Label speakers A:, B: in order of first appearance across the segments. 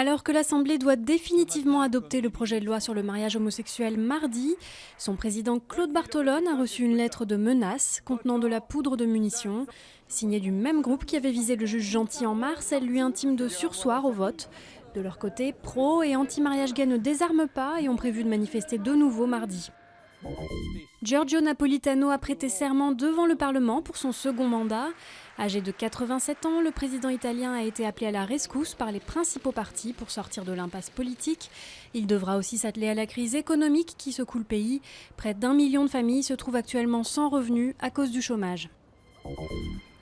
A: Alors que l'Assemblée doit définitivement adopter le projet de loi sur le mariage homosexuel mardi, son président Claude Bartolone a reçu une lettre de menace contenant de la poudre de munitions. Signée du même groupe qui avait visé le juge Gentil en mars, elle lui intime de surseoir au vote. De leur côté, pro et anti-mariage gay ne désarment pas et ont prévu de manifester de nouveau mardi. Giorgio Napolitano a prêté serment devant le Parlement pour son second mandat. Âgé de 87 ans, le président italien a été appelé à la rescousse par les principaux partis pour sortir de l'impasse politique. Il devra aussi s'atteler à la crise économique qui secoue le pays. Près d'1 million de familles se trouvent actuellement sans revenus à cause du chômage.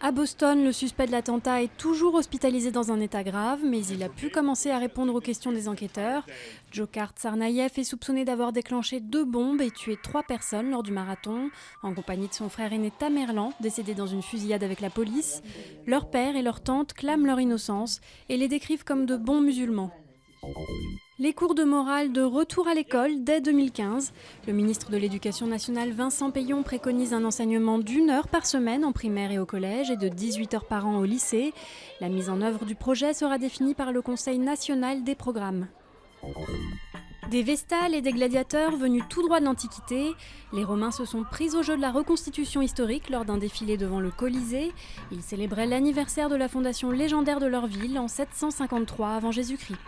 A: À Boston, le suspect de l'attentat est toujours hospitalisé dans un état grave, mais il a pu commencer à répondre aux questions des enquêteurs. Dzhokhar Tsarnaev est soupçonné d'avoir déclenché 2 bombes et tué 3 personnes lors du marathon, en compagnie de son frère aîné Tamerlan, décédé dans une fusillade avec la police. Leur père et leur tante clament leur innocence et les décrivent comme de bons musulmans. Les cours de morale de retour à l'école dès 2015. Le ministre de l'Éducation nationale Vincent Peillon préconise un enseignement d'1 heure par semaine en primaire et au collège et de 18 heures par an au lycée. La mise en œuvre du projet sera définie par le Conseil national des programmes. Des vestales et des gladiateurs venus tout droit de l'Antiquité, les Romains se sont pris au jeu de la reconstitution historique lors d'un défilé devant le Colisée. Ils célébraient l'anniversaire de la fondation légendaire de leur ville en 753 avant Jésus-Christ.